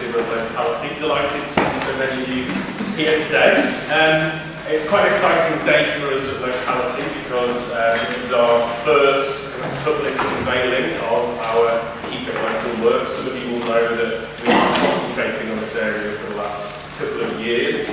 initiative of Locality. Delighted to see so many of you here today. It's quite an exciting day for us at Locality because this is our first public unveiling of our Keep It Local work. Some of you will know that we've been concentrating on this area for the last couple of years.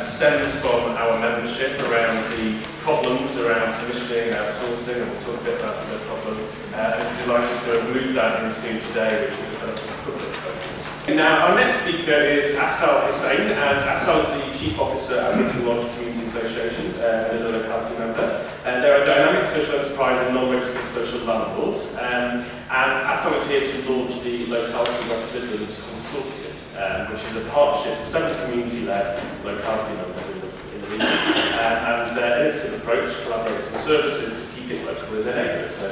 Stems from our membership around the problems around commissioning, outsourcing, and we'll talk a bit about the problem. And I'm delighted to have moved that into today, which is developing public focus. Now, our next speaker is Afzal Hussain, and Afzal is the Chief Officer at Little Lodge Community Association, and a Locality member. They're a dynamic social enterprise and non-registered social landlord. And Afzal is here to launch the Locality West Midlands Consortia, which is a partnership of 7 community-led locality members in the region. And their innovative approach collaborates on services to keep it local in their neighbourhoods. So,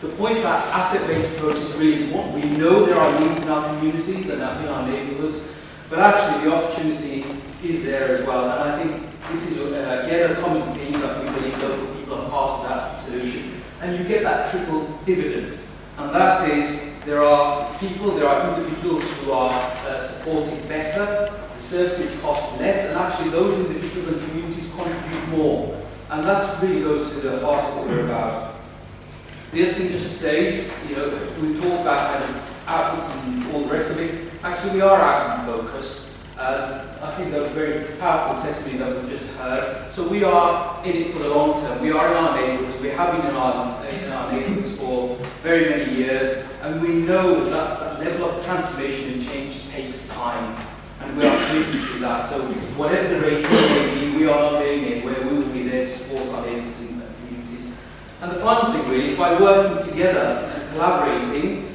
the point about asset-based approach is really important. We know there are needs in our communities and in our neighbourhoods, but actually the opportunity is there as well. And I think this is again a common theme that we believe local people are part of that solution. And you get that triple dividend, and that is there are people, there are individuals who are supported better, the services cost less, and actually those individuals and communities contribute more. And that really goes to the heart of what we're about. The other thing just to say is, we talk about kind of outputs and all the rest of it. Actually, we are outcome focused. I think that was a very powerful testimony that we just heard. So we are in it for the long term. We are in our neighbourhoods. We have been in our neighbourhoods for very many years, and we know that that level of transformation and change takes time, and we are committed to that. So whatever the ratio may be, we are not going anywhere. We will be there to support our neighbourhoods and communities. And the final thing really is by working together and collaborating,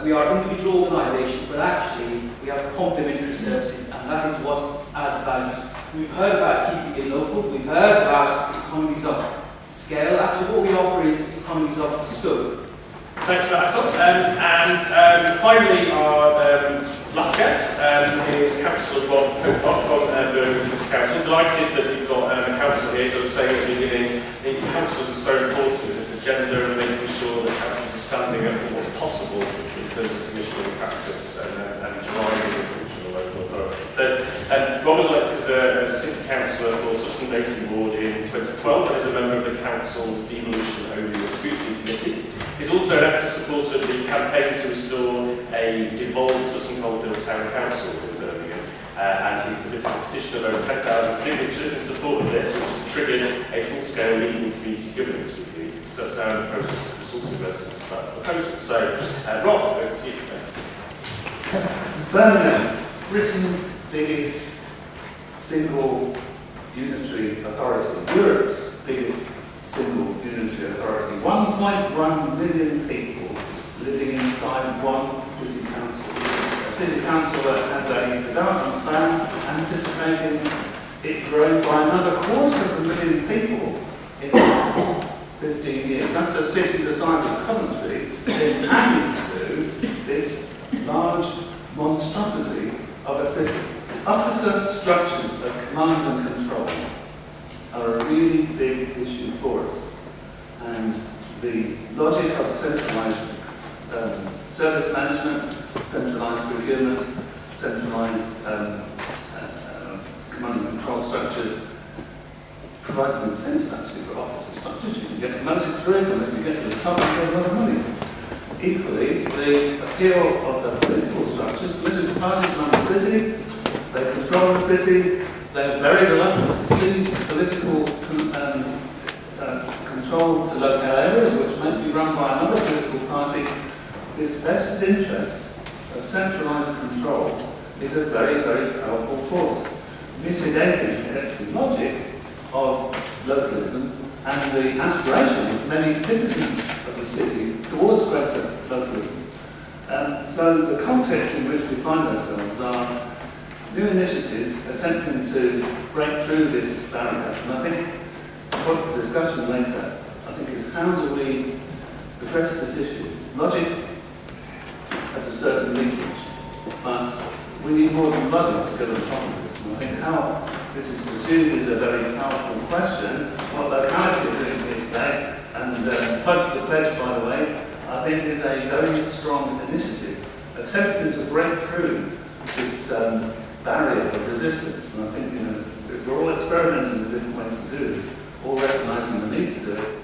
we are individual organisations, but actually we have complementary services, and that is what adds value. We've heard about keeping it local, we've heard about economies of scale. Actually what we offer is economies of scope. Thanks for that, Tom. And finally, our last guest is Councillor Rob Pocock from Birmingham City Council. Delighted that you've got a council here. As I was saying at the beginning, I think councils are so important in this agenda and making sure that councils are standing up for what's possible in terms of commissioning practice and driving the traditional local authority. So Rob was elected as a City Councillor for Sutton Basin Ward in 2012 and is a member of the Council's Devolution Overview Scrutiny Committee. He's also an active supporter of the campaign to restore a devolved Sutton Coldfield Town Council in Birmingham, and he's submitted a petition of over 10,000 signatures in support of this, which has triggered a full-scale legal community governance review. So it's now in the process of consulting residents about the proposal. So, Rob, over to you. Birmingham, Britain's biggest single unitary authority, Europe's biggest single unitary authority, 1.1 million people living inside one city council. A city council that has a development plan anticipating it growing by another 250,000 people in the next 15 years. That's a city the size of Coventry, then added to this large monstrosity of a city. Officer structures of command and control are a really big issue for us. And the logic of centralised service management, centralised procurement, centralised command and control structures provides an incentive actually for officer structures. You can get promoted through it, and then you get to the top and get a lot of money. Equally, the appeal of the political structures, political parties run the city, they control the city, they're very reluctant to cede political control to local areas, which might be run by another political party. This vested interest of centralised control is a very, very powerful force, mitigating against the logic of localism and the aspiration of many citizens of the city towards greater localism. So the context in which we find ourselves are new initiatives attempting to break through this barrier. And I think the point for discussion later, I think, is how do we address this issue? Logic has a certain leakage, but we need more than logic to get on top of this. And I think how this is pursued is a very powerful question. What Locality are doing here today, and plug for the pledge, by the way, I think is a very strong initiative attempting to break through this barrier of resistance. And I think we're all experimenting with different ways to do this, all recognising the need to do it.